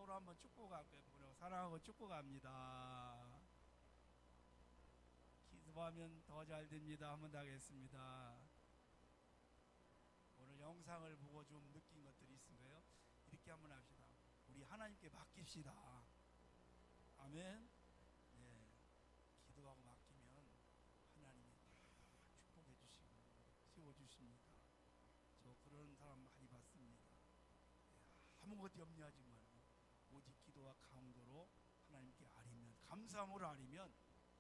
서로 한번 축복할게요. 사랑하고 축복합니다. 기도하면 더 잘 됩니다. 한번 더 하겠습니다. 오늘 영상을 보고 좀 느낀 것들이 있으세요? 이렇게 한번 합시다. 우리 하나님께 맡깁시다. 아멘. 네, 기도하고 맡기면 하나님이 다 축복해 주시고 세워주십니다. 저 그런 사람 많이 봤습니다. 네, 아무것도 염려하지 말고 오직 기도와 강도로 하나님께 아뢰면, 감사함으로 아뢰면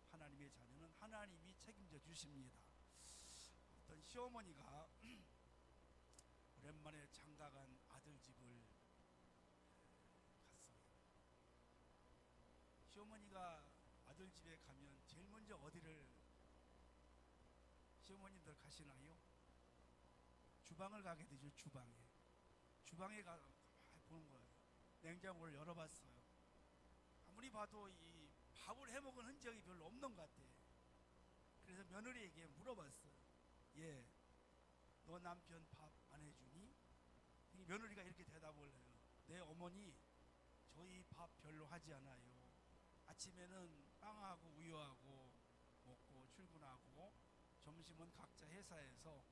하나님의 자녀는 하나님이 책임져 주십니다. 어떤 시어머니가 오랜만에 장가간 아들 집을 갔어요. 시어머니가 아들 집에 가면 제일 먼저 어디를 시어머님들 가시나요? 주방을 가게 되죠. 주방에 가서 가만히 보는 거예요. 냉장고를 열어봤어요. 아무리 봐도 이 밥을 해먹은 흔적이 별로 없는 것 같아. 그래서 며느리에게 물어봤어요. 예, 너 남편 밥 안 해주니? 이 며느리가 이렇게 대답을 해요. 내 어머니 저희 밥 별로 하지 않아요. 아침에는 빵하고 우유하고 먹고 출근하고, 점심은 각자 회사에서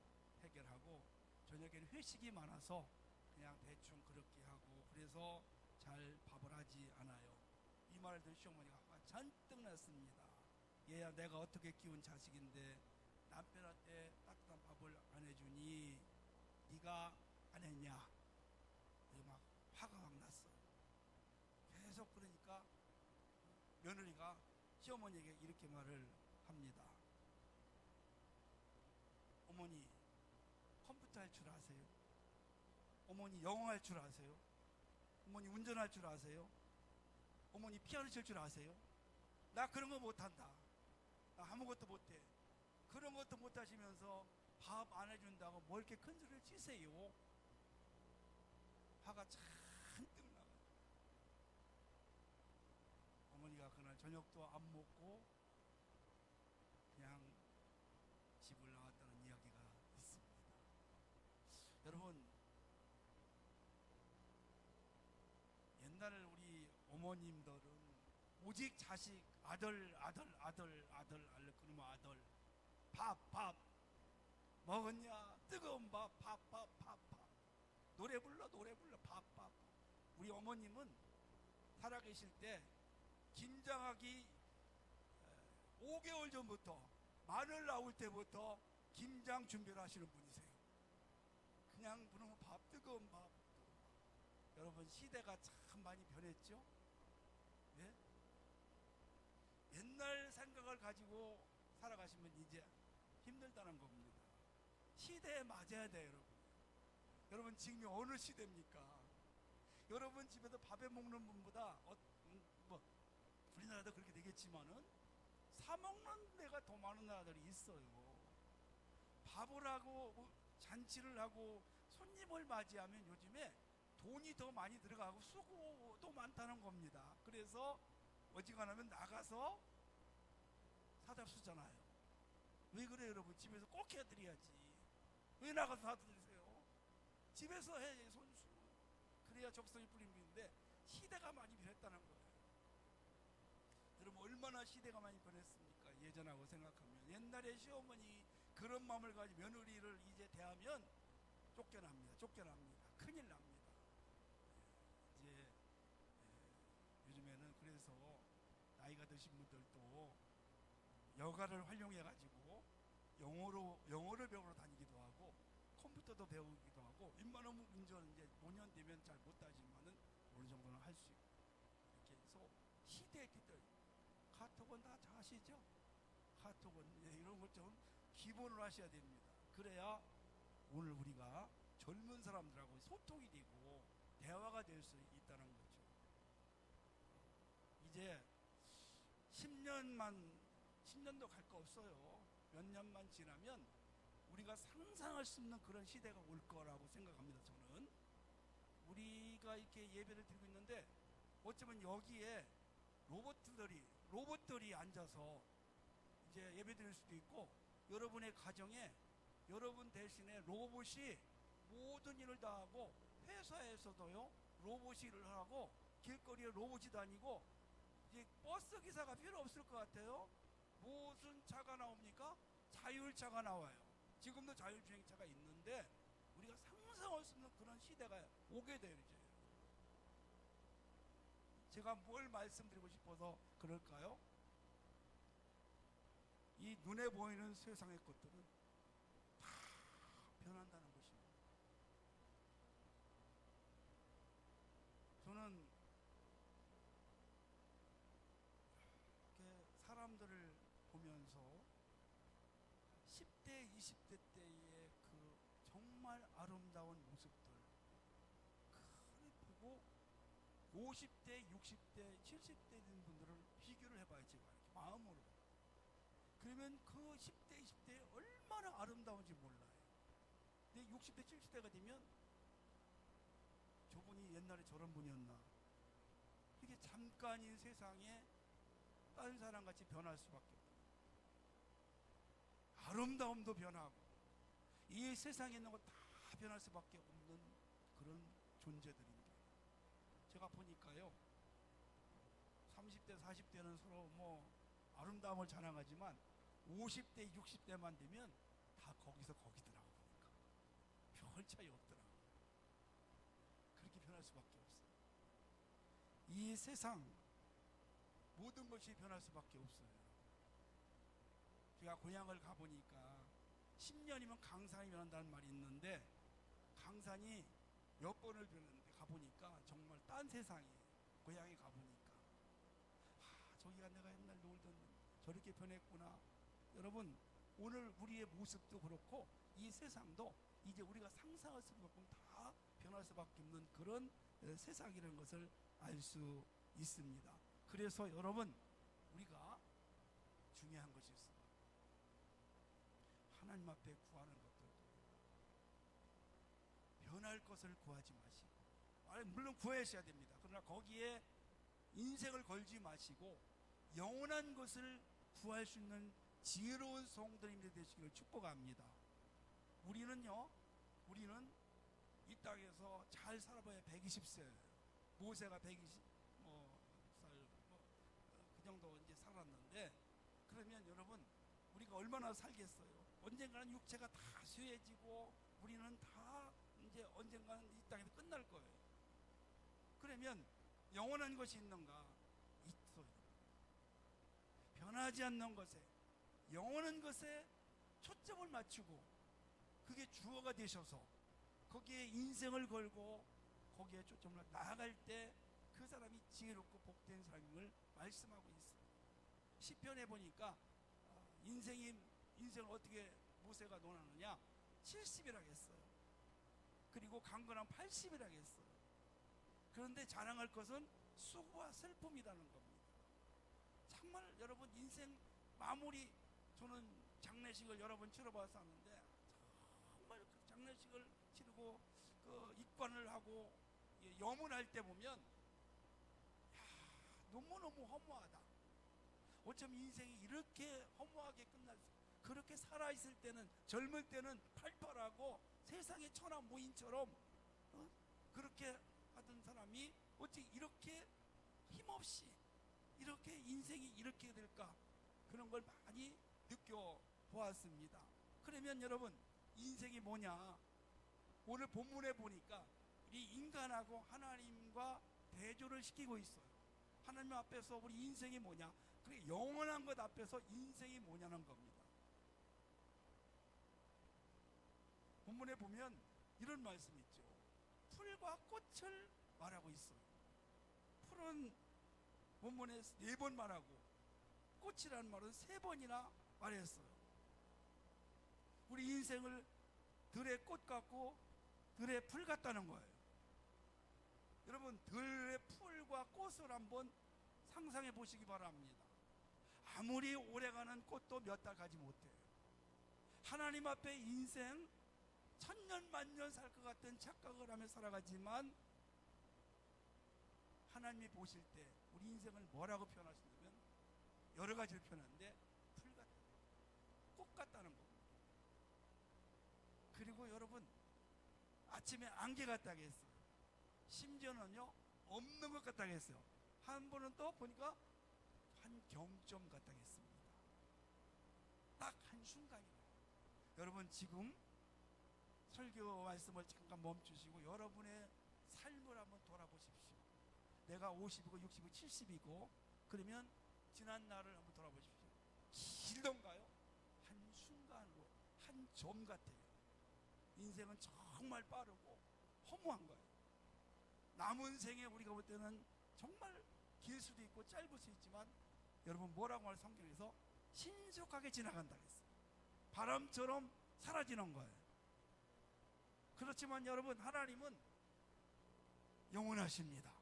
해결하고, 저녁에는 회식이 많아서 그냥 대충 그렇게 하고, 그래서 잘 밥을 하지 않아요. 이 말을 들은 시어머니가 화가 잔뜩 났습니다. 얘야, 내가 어떻게 키운 자식인데 남편한테 따뜻한 밥을 안 해주니? 네가 안 했냐? 막 화가 막 났어요. 계속 그러니까 며느리가 시어머니에게 이렇게 말을 합니다. 어머니, 컴퓨터 할 줄 아세요? 어머니, 영어 할 줄 아세요? 어머니, 운전할 줄 아세요? 어머니, 피아노 칠 줄 아세요? 나 그런 거 못한다. 나 아무것도 못해. 그런 것도 못하시면서 밥 안 해준다고 뭘 이렇게 큰 소리를 치세요? 화가 잔뜩 나가요. 어머니가 그날 저녁도 안 먹고 그냥 집을 나왔다는 이야기가 있습니다. 여러분, 옛날 우리 어머님들은 오직 자식, 아들 그러면 아들, 밥 먹었냐? 뜨거운 밥. 노래 불러 밥. 우리 어머님은 살아계실 때 김장하기 5개월 전부터, 마늘 나올 때부터 김장 준비를 하시는 분이세요. 그냥 부르면 밥, 뜨거운 밥. 여러분, 시대가 참 많이 변했죠? 예? 옛날 생각을 가지고 살아가시면 이제 힘들다는 겁니다. 시대에 맞아야 돼요, 여러분. 여러분, 지금이 어느 시대입니까? 여러분 집에서 밥에 먹는 분보다 뭐 우리나라도 그렇게 되겠지만은 사 먹는 데가 더 많은 나라들이 있어요. 밥을 하고 잔치를 하고 손님을 맞이하면 요즘에 돈이 더 많이 들어가고 수고도 많다는 겁니다. 그래서 어지간하면 나가서 사다 쓰잖아요. 왜 그래요, 여러분? 집에서 꼭 해드려야지. 왜 나가서 사다 드세요? 집에서 해, 손수. 그래야 적성이 뿌리는데 시대가 많이 변했다는 거예요. 여러분, 얼마나 시대가 많이 변했습니까? 예전하고 생각하면. 옛날에 시어머니 그런 마음을 가지고 며느리를 이제 대하면 쫓겨납니다. 큰일 납니다. 이제 요즘에는 그래서 나이가 드신 분들도 여가를 활용해 가지고 영어를 배우러 다니기도 하고 컴퓨터도 배우기도 하고, 웬만하면 운전 이제 5년 되면 잘 못하지만은 어느 정도는 할 수 있고, 이렇게 해서 시대의 기들, 카톡은 다 아시죠? 카톡은 이런 것 좀 기본으로 하셔야 됩니다. 그래야 오늘 우리가 젊은 사람들하고 소통이 되고 대화가 될 수 있다는 거죠. 이제 10년도 갈 거 없어요. 몇 년만 지나면 우리가 상상할 수 없는 그런 시대가 올 거라고 생각합니다. 저는 우리가 이렇게 예배를 드리고 있는데 어쩌면 여기에 로봇들이 앉아서 이제 예배 드릴 수도 있고, 여러분의 가정에 여러분 대신에 로봇이 모든 일을 다 하고, 회사에서도요 로봇이 일을 하고 길거리에 로봇이 다니고 이제 버스 기사가 필요 없을 것 같아요. 무슨 차가 나옵니까? 자율차가 나와요. 지금도 자율주행차가 있는데 우리가 상상할 수 없는 그런 시대가 오게 되죠. 제가 뭘 말씀드리고 싶어서 그럴까요? 이 눈에 보이는 세상의 것들은 다 변한다는 것입니다. 저는 이렇게 사람들을 보면서 10대, 20대 때의 그 정말 아름다운 모습들 그걸 보고 50대, 60대, 70대 된 분들을 비교를 해봐야지 이렇게 마음으로. 그러면 그 10대, 20대 얼마나 아름다운지 몰라요. 근데 60대, 70대가 되면 저분이 옛날에 저런 분이었나. 이게 잠깐인 세상에 다른 사람같이 변할 수밖에 없어요. 아름다움도 변하고 이 세상에 있는 거 다 변할 수밖에 없는 그런 존재들입니다. 제가 보니까요 30대 40대는 서로 뭐 아름다움을 자랑하지만 50대 60대만 되면 다 거기서 거기더라고. 보니까 별 차이 없더라고. 그렇게 변할 수밖에 없어요. 이 세상 모든 것이 변할 수밖에 없어요. 제가 고향을 가보니까 10년이면 강산이 변한다는 말이 있는데 강산이 몇 번을 변했는데 가보니까 정말 딴 세상이에요. 고향에 가보니까 저기가 내가 옛날 놀던 저렇게 변했구나. 여러분 오늘 우리의 모습도 그렇고 이 세상도 이제 우리가 상상할 수밖에 없고 다 변할 수밖에 없는 그런 세상이라는 것을 알 수 있습니다. 그래서 여러분 우리가 중요한 것이 있어요. 하나님 앞에 구하는 것들도 변할 것을 구하지 마시고 물론 구하셔야 됩니다. 그러나 거기에 인생을 걸지 마시고 영원한 것을 구할 수 있는 지혜로운 성도님들 되시기를 축복합니다. 우리는 이 땅에서 잘 살아봐야 120세예요. 모세가 120살 그 정도 이제 살았는데 그러면 여러분 우리가 얼마나 살겠어요? 언젠가는 육체가 다 쇠해지고 우리는 다 이제 언젠가는 이 땅에서 끝날 거예요. 그러면 영원한 것이 있는가? 있어요. 변하지 않는 것에 영원한 것에 초점을 맞추고 그게 주어가 되셔서 거기에 인생을 걸고 거기에 초점을 나아갈 때 그 사람이 지혜롭고 복된 삶을 말씀하고 있어요. 시편에 보니까 인생을 어떻게 모세가 논하느냐 70이라고 했어요. 그리고 강건한 80이라고 했어요. 그런데 자랑할 것은 수고와 슬픔이라는 겁니다. 정말 여러분 인생 마무리 저는 장례식을 여러 번 치러봐서 하는데 정말 그 장례식을 치르고 그 입관을 하고 염문할 때 보면 너무너무 허무하다. 어쩜 인생이 이렇게 허무하게 끝날 수 그렇게 살아있을 때는 젊을 때는 팔팔하고 세상의 천하 무인처럼 그렇게 하던 사람이 어찌 이렇게 힘없이 이렇게 인생이 이렇게 될까 그런 걸 많이 느껴보았습니다. 그러면 여러분 인생이 뭐냐 오늘 본문에 보니까 우리 인간하고 하나님과 대조를 시키고 있어요. 하나님 앞에서 우리 인생이 뭐냐 그게 영원한 것 앞에서 인생이 뭐냐는 겁니다. 본문에 보면 이런 말씀이 있죠. 풀과 꽃을 말하고 있어요. 풀은 본문에 4번 말하고 꽃이라는 말은 3번이나 말했어요. 우리 인생을 들의 꽃 같고 들의 풀 같다는 거예요. 여러분 들의 풀과 꽃을 한번 상상해 보시기 바랍니다. 아무리 오래가는 꽃도 몇 달 가지 못해요. 하나님 앞에 인생 천년 만년 살 것 같은 착각을 하며 살아가지만 하나님이 보실 때 우리 인생을 뭐라고 표현하시냐면 여러 가지를 표현하는데 풀 같다, 꽃 같다는 겁니다. 그리고 여러분 아침에 안개 같다고 했어요. 심지어는요 없는 것 같다고 했어요. 한 번은 또 보니까 한 경점 같다고 했습니다. 딱 한순간이에요. 여러분 지금 설교 말씀을 잠깐 멈추시고 여러분의 삶을 한번 돌아보십시오. 내가 50이고 60이고 70이고 그러면 지난 날을 한번 돌아보십시오. 길던가요? 한순간으로 한 점 같아요. 인생은 정말 빠르고 허무한 거예요. 남은 생에 우리가 볼 때는 정말 길 수도 있고 짧을 수 있지만 여러분 뭐라고 말 성경에서 신속하게 지나간다 했어요. 바람처럼 사라지는 거예요. 그렇지만 여러분 하나님은 영원하십니다.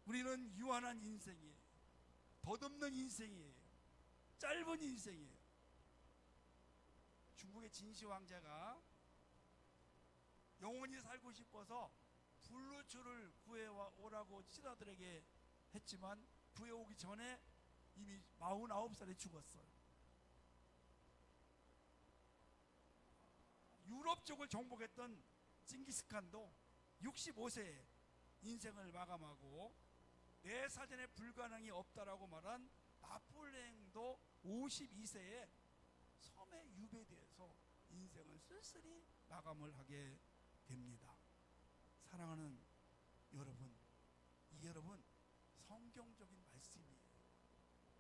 우리는 유한한 인생이에요. 덧없는 인생이에요. 짧은 인생이에요. 중국의 진시 왕자가 영원히 살고 싶어서 불루초를 구해오라고 신하들에게 했지만 구해오기 전에 이미 49살에 죽었어요. 유럽 쪽을 정복했던 징기스칸도 65세에 인생을 마감하고 내 사전에 불가능이 없다라고 말한 나폴레옹도 52세에 섬에 유배되어서 인생을 쓸쓸히 마감을 하게 됩니다. 사랑하는 여러분, 이 여러분 성경적인 말씀이에요.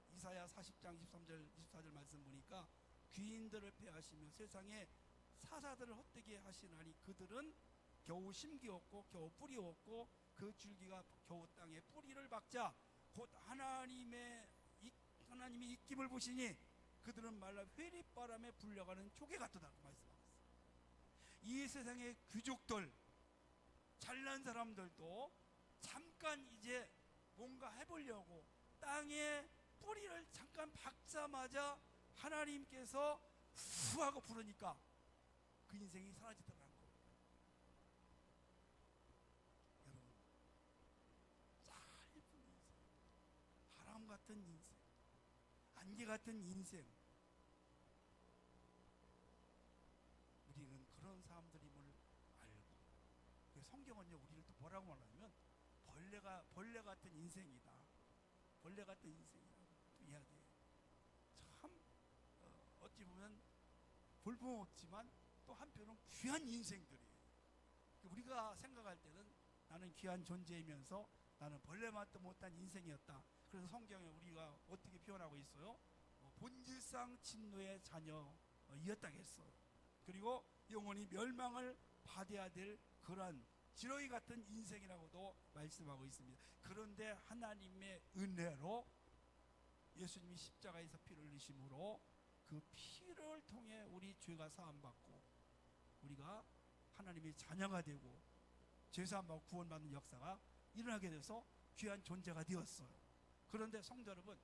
이사야 40장 23절 24절 말씀 보니까 귀인들을 패하시며 세상에 사사들을 헛되게 하시나니 그들은 겨우 심기었고 겨우 뿌리었고 그 줄기가 겨우 땅에 뿌리를 박자 곧 하나님이 입김을 보시니 그들은 말라 회립바람에 불려가는 조개 같도다 말씀하셨어요. 이 세상의 귀족들 잘난 사람들도 잠깐 이제 뭔가 해보려고 땅에 뿌리를 잠깐 박자마자 하나님께서 후 하고 부르니까 그 인생이 사라지더라는 겁니다. 여러분 짧은 인생, 바람 같은 인생, 안개 같은 인생, 우리는 그런 사람들임을 알고 성경은요 우리를 또 뭐라고 말하냐면 벌레 같은 인생이다. 벌레 같은 인생이라고 또 이야기해요. 참 어찌 보면 볼품없지만 또 한편은 귀한 인생들이에요. 우리가 생각할 때는 나는 귀한 존재이면서 나는 벌레 맛도 못한 인생이었다. 그래서 성경에 우리가 어떻게 표현하고 있어요? 본질상 진노의 자녀이었다 했어요. 그리고 영원히 멸망을 받아야 될 그러한 지렁이 같은 인생이라고도 말씀하고 있습니다. 그런데 하나님의 은혜로 예수님이 십자가에서 피를 흘리심으로 그 피를 통해 우리 죄가 사함받고 우리가 하나님의 자녀가 되고 죄사함받고 구원받는 역사가 일어나게 돼서 귀한 존재가 되었어요. 그런데 성도 여러분,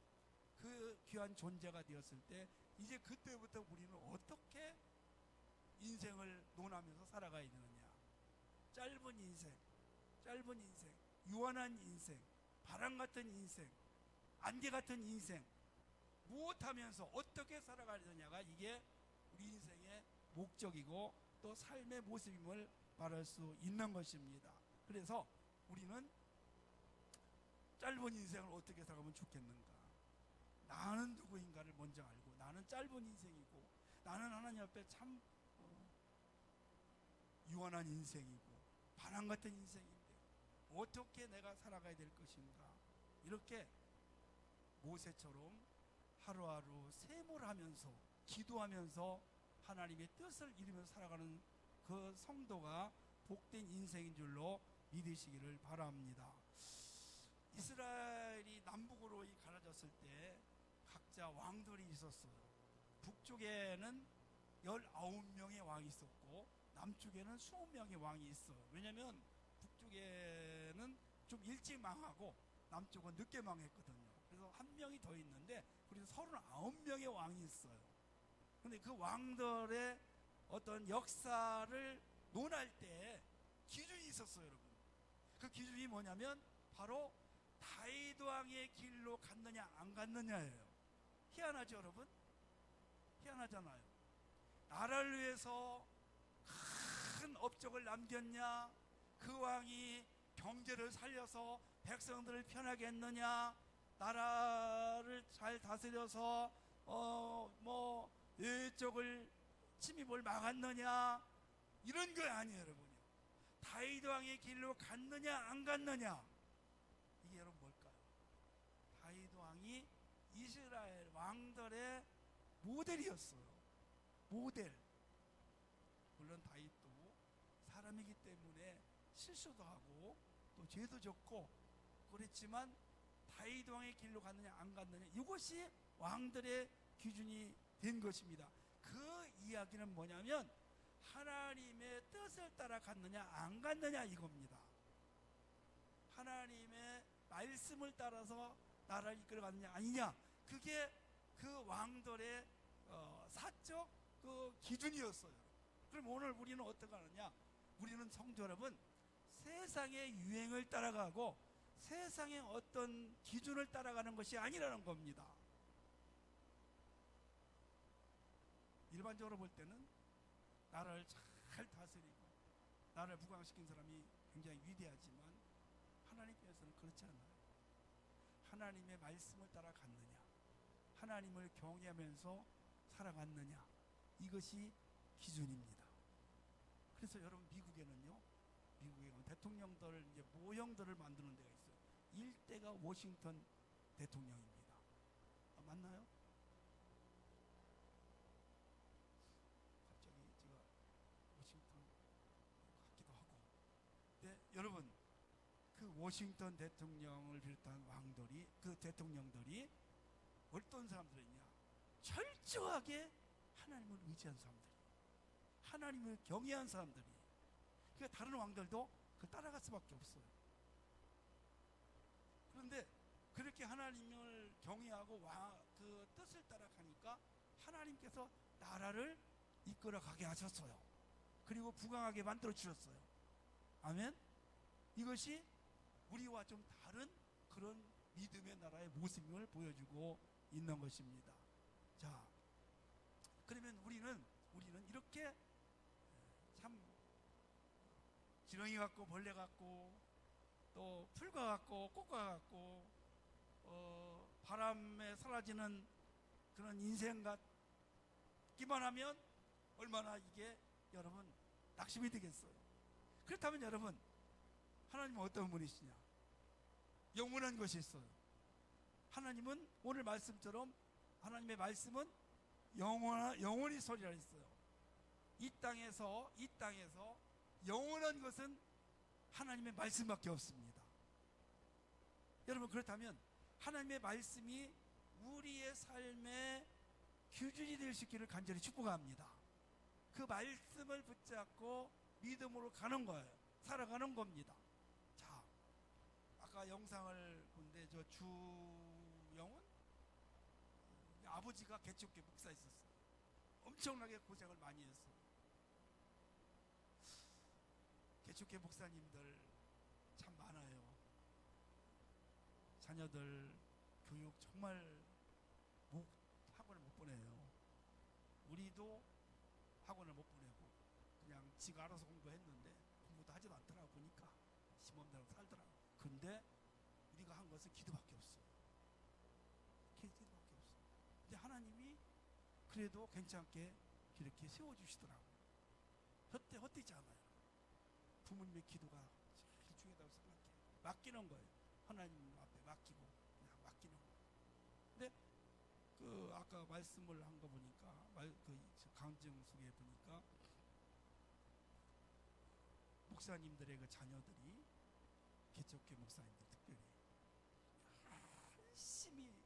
그 귀한 존재가 되었을 때 이제 그때부터 우리는 어떻게 인생을 논하면서 살아가야 되느냐. 짧은 인생, 유한한 인생, 바람 같은 인생, 안개 같은 인생, 무엇하면서 어떻게 살아가야 되느냐가 이게 우리 인생의 목적이고 또 삶의 모습임을 말할 수 있는 것입니다. 그래서 우리는 짧은 인생을 어떻게 살아가면 좋겠는가? 나는 누구인가를 먼저 알고 나는 짧은 인생이고 나는 하나님 앞에 참 유한한 인생이고 바람 같은 인생인데 어떻게 내가 살아가야 될 것인가? 이렇게 모세처럼 하루하루 세물하면서 기도하면서 하나님의 뜻을 이루면서 살아가는 그 성도가 복된 인생인 줄로 믿으시기를 바랍니다. 이스라엘이 남북으로 갈라졌을 때 각자 왕들이 있었어요. 북쪽에는 19명의 왕이 있었고 남쪽에는 20명의 왕이 있어요. 왜냐하면 북쪽에는 좀 일찍 망하고 남쪽은 늦게 망했거든요. 그래서 한 명이 더 있는데 그래서 39명의 왕이 있어요. 그런데 그 왕들의 어떤 역사를 논할 때 기준이 있었어요, 여러분. 그 기준이 뭐냐면 바로 다윗 왕의 길로 갔느냐 안 갔느냐예요. 희한하죠, 여러분? 희한하잖아요. 나라를 위해서 큰 업적을 남겼냐, 그 왕이 경제를 살려서 백성들을 편하게 했느냐, 나라를 잘 다스려서 이쪽을 침입을 막았느냐, 이런 거 아니에요, 여러분요. 다윗 왕의 길로 갔느냐 안 갔느냐, 이게 여러분 뭘까요? 다윗 왕이 이스라엘 왕들의 모델이었어요. 모델. 물론 다윗도 사람이기 때문에 실수도 하고 또 죄도 졌고 그랬지만, 다윗 왕의 길로 갔느냐 안 갔느냐, 이것이 왕들의 기준이 된 것입니다. 그 이야기는 뭐냐면 하나님의 뜻을 따라 갔느냐 안 갔느냐 이겁니다. 하나님의 말씀을 따라서 나라를 이끌어갔느냐 아니냐, 그게 그 왕들의 사적 그 기준이었어요. 그럼 오늘 우리는 어떻게 하느냐? 우리는 성도 여러분, 세상의 유행을 따라가고 세상의 어떤 기준을 따라가는 것이 아니라는 겁니다. 일반적으로 볼 때는 나라를 잘 다스리고 나라를 부강시킨 사람이 굉장히 위대하지만, 하나님께서는 그렇지 않아요. 하나님의 말씀을 따라 갔느냐, 하나님을 경외하면서 살아갔느냐, 이것이 기준입니다. 그래서 여러분, 미국에는 대통령들 이제 모형들을 만드는 데가 있어요. 일대가 워싱턴 대통령입니다. 맞나요? 갑자기 제가 워싱턴 같기도 하고. 네, 여러분, 그 워싱턴 대통령을 비롯한 왕들이, 그 대통령들이 어떤 사람들이냐? 철저하게 하나님을 의지한 사람들이, 하나님을 경외한 사람들이. 그러니까 다른 왕들도 그 따라갈 수밖에 없어요. 그런데 그렇게 하나님을 경외하고 그 뜻을 따라가니까 하나님께서 나라를 이끌어가게 하셨어요. 그리고 부강하게 만들어 주셨어요. 아멘. 이것이 우리와 좀 다른 그런 믿음의 나라의 모습을 보여주고 있는 것입니다. 자, 그러면 우리는 이렇게 참 지렁이 같고 벌레 같고 또 풀과 같고 꽃과 같고 바람에 사라지는 그런 인생 같기만 하면 얼마나 이게 여러분 낙심이 되겠어요. 그렇다면 여러분, 하나님은 어떤 분이시냐? 영원한 것이 있어요. 하나님은 오늘 말씀처럼 하나님의 말씀은 영원히 서리라 했어요. 이 땅에서 영원한 것은 하나님의 말씀밖에 없습니다. 여러분, 그렇다면 하나님의 말씀이 우리의 삶의 기준이 될 수 있기를 간절히 축복합니다. 그 말씀을 붙잡고 믿음으로 가는 거예요. 살아가는 겁니다. 자, 아까 영상을 본데 저 주영은 아버지가 개척교회 목사였었어요. 엄청나게 고생을 많이 했어요. 개척교회 목사님들 참 많아요. 자녀들 교육 정말 학원을 못 보내요. 우리도 학원을 못 보내고 그냥 지가 알아서 공부했는데 공부도 하지도 않더라고. 보니까 시범대로 살더라고. 근데 우리가 한 것은 기도밖에 없어요. 기도밖에 없어요. 근데 하나님이 그래도 괜찮게 이렇게 세워주시더라고요. 헛되지 않아요. 부모님의 기도가 제일 중요하다고 생각해요. 맡기는 거예요. 하나님 앞에 맡기고 그냥 맡기는 거예요. 근데 그 아까 말씀을 한 거 보니까 그 강정 속에 보니까 목사님들의 그 자녀들이 개척교회 목사님들 특별히 열심히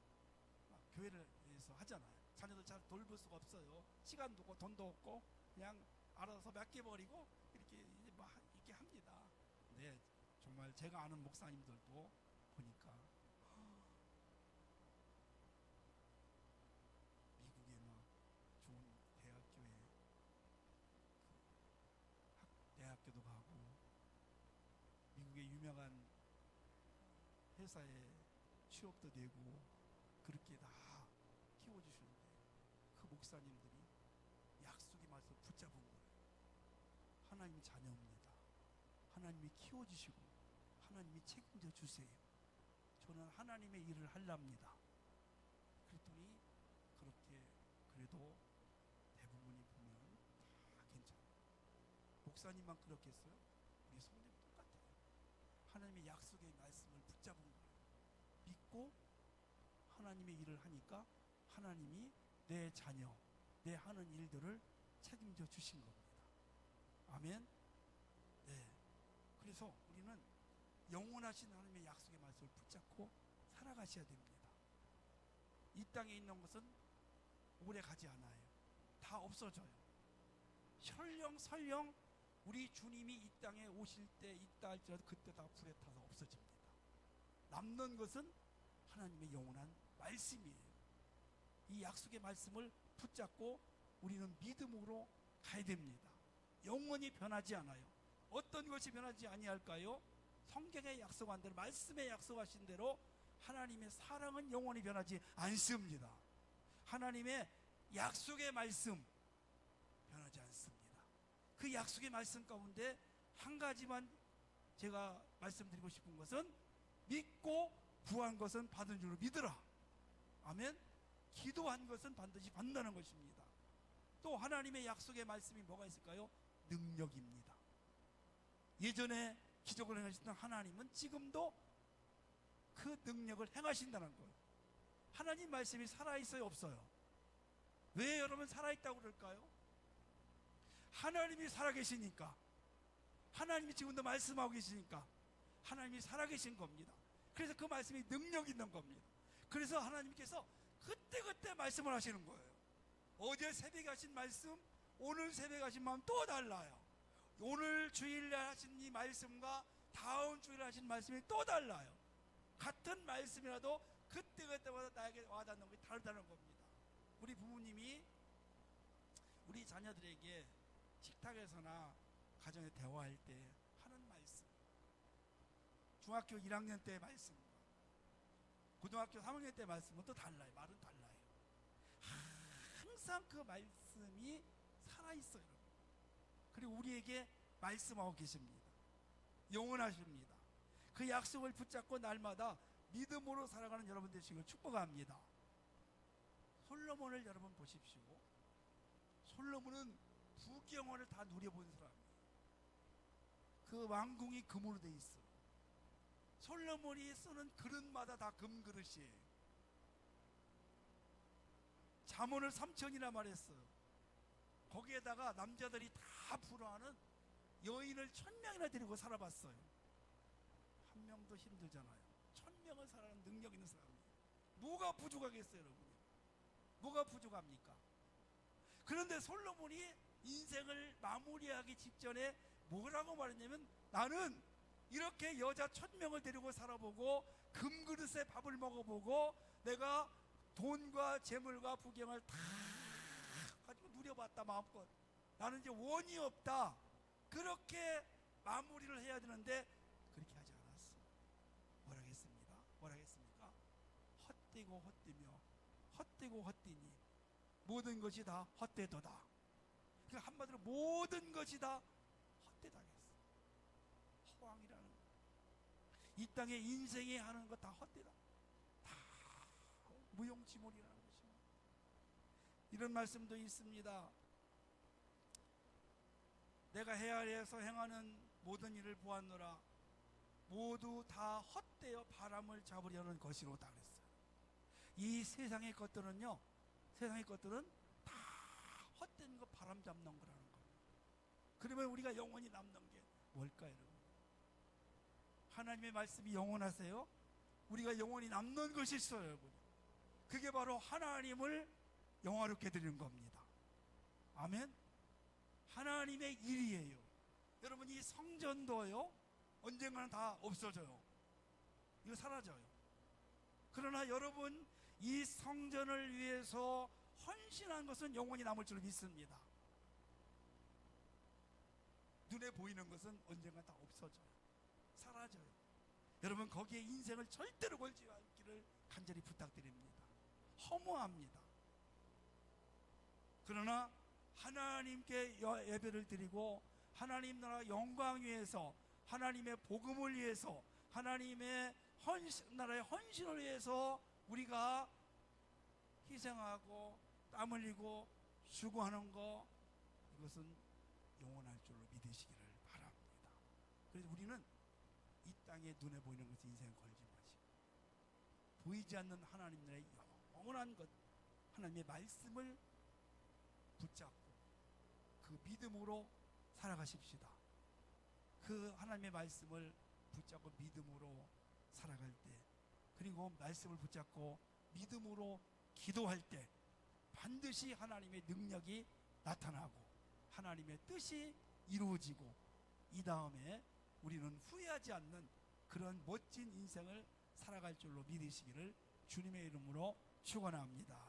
막 교회를 위해서 하잖아요. 자녀들 잘 돌볼 수가 없어요. 시간도 없고 돈도 없고 그냥 알아서 맡겨버리고 이렇게 이렇게 합니다. 네, 정말 제가 아는 목사님들도 보니까 미국에 막 좋은 대학교에 대학교도 가고 미국의 유명한 회사에 취업도 되고 그렇게 다 키워주시는데 그 목사님들이 약속의 말씀 붙잡은 거예요. 하나님이 자녀입니다. 하나님이 키워주시고 하나님이 책임져 주세요. 저는 하나님의 일을 하렵니다. 그랬더니 그렇게 그래도 대부분이 보면 다 괜찮아요. 목사님만 그렇겠어요? 우리 성도도 똑같아요. 하나님의 약속의 말씀을 붙잡은 거예요. 믿고 하나님의 일을 하니까 하나님이 내 자녀, 내 하는 일들을 책임져 주신 겁니다. 아멘. 네. 그래서 우리는 영원하신 하나님의 약속의 말씀을 붙잡고 살아가셔야 됩니다. 이 땅에 있는 것은 오래 가지 않아요. 다 없어져요. 설령 우리 주님이 이 땅에 오실 때 있다 할지라도 그때 다 불에 타서 없어집니다. 남는 것은 하나님의 영원한 말씀이에요. 이 약속의 말씀을 붙잡고 우리는 믿음으로 가야 됩니다. 영원히 변하지 않아요. 어떤 것이 변하지 아니할까요? 성경에 약속한 대로, 말씀에 약속하신 대로 하나님의 사랑은 영원히 변하지 않습니다. 하나님의 약속의 말씀 변하지 않습니다. 그 약속의 말씀 가운데 한 가지만 제가 말씀드리고 싶은 것은 믿고 구한 것은 받은 줄로 믿으라. 아멘. 기도한 것은 반드시 받는다는 것입니다. 또 하나님의 약속의 말씀이 뭐가 있을까요? 능력입니다. 예전에 기적을 행하셨던 하나님은 지금도 그 능력을 행하신다는 거예요. 하나님 말씀이 살아있어요, 없어요? 왜 여러분 살아있다고 그럴까요? 하나님이 살아계시니까, 하나님이 지금도 말씀하고 계시니까 하나님이 살아계신 겁니다. 그래서 그 말씀이 능력 있는 겁니다. 그래서 하나님께서 그때그때 말씀을 하시는 거예요. 어제 새벽에 하신 말씀, 오늘 새벽에 하신 마음 또 달라요. 오늘 주일날 하신 이 말씀과 다음 주일에 하신 말씀이 또 달라요. 같은 말씀이라도 그때그때마다 나에게 와닿는 것이 다르다는 겁니다. 우리 부모님이 우리 자녀들에게 식탁에서나 가정에 대화할 때 하는 말씀, 중학교 1학년 때 말씀과 고등학교 3학년 때 말씀은 또 달라요. 말은 달라요. 항상 그 말씀이 살아있어요. 그리고 우리에게 말씀하고 계십니다. 영원하십니다. 그 약속을 붙잡고 날마다 믿음으로 살아가는 여러분 되시길 축복합니다. 솔로몬을 여러분 보십시오. 솔로몬은 부경원을 다 누려본 사람이에요. 그 왕궁이 금으로 돼 있어. 솔로몬이 쓰는 그릇마다 다 금그릇이에요. 잠언을 3천이나 말했어요. 거기에다가 남자들이 다 부러워하는 여인을 1000명이나 데리고 살아봤어요. 한 명도 힘들잖아요. 1000명을 살아가는 능력 있는 사람이에요. 뭐가 부족하겠어요, 여러분? 뭐가 부족합니까? 그런데 솔로몬이 인생을 마무리하기 직전에 뭐라고 말했냐면, 나는 이렇게 여자 1000명을 데리고 살아보고 금그릇에 밥을 먹어보고 내가 돈과 재물과 부경을 다 가지고 누려봤다 마음껏. 나는 이제 원이 없다. 그렇게 마무리를 해야 되는데 그렇게 하지 않았어. 뭐라 했습니까? 헛되고 헛되며 헛되고 헛되니 모든 것이 다 헛되도다. 그 한마디로 모든 것이 다 헛되다 했어. 허황이라는 거. 이 땅에 인생에 하는 것 다 헛되다. 다 무용지물이라는 것입니다. 이런 말씀도 있습니다. 내가 헤아려서 행하는 모든 일을 보았노라. 모두 다 헛되어 바람을 잡으려는 것이로다 그랬어요. 이 세상의 것들은요, 세상의 것들은 다 헛된 거 바람 잡는 거라는 거예요. 그러면 우리가 영원히 남는 게 뭘까요, 여러분? 하나님의 말씀이 영원하세요. 우리가 영원히 남는 것이 있어요, 여러분. 그게 바로 하나님을 영화롭게 드리는 겁니다. 아멘. 하나님의 일이에요. 여러분, 이 성전도요, 언젠가는 다 없어져요. 이거 사라져요. 그러나 여러분, 이 성전을 위해서 헌신한 것은 영원히 남을 줄 믿습니다. 눈에 보이는 것은 언젠가 다 없어져요. 사라져요. 여러분, 거기에 인생을 절대로 걸지 않기를 간절히 부탁드립니다. 허무합니다. 그러나 하나님께 예배를 드리고 하나님 나라 영광 위해서, 하나님의 복음을 위해서, 하나님의 나라의 헌신을 위해서 우리가 희생하고 땀 흘리고 수고하는 거, 이것은 영원할 줄로 믿으시기를 바랍니다. 그래서 우리는 이 땅에 눈에 보이는 것에 인생 걸지 마시고 보이지 않는 하나님 나라의 영원한 것, 하나님의 말씀을 붙잡고 그 믿음으로 살아가십시다. 그 하나님의 말씀을 붙잡고 믿음으로 살아갈 때, 그리고 말씀을 붙잡고 믿음으로 기도할 때 반드시 하나님의 능력이 나타나고 하나님의 뜻이 이루어지고, 이 다음에 우리는 후회하지 않는 그런 멋진 인생을 살아갈 줄로 믿으시기를 주님의 이름으로 축원합니다.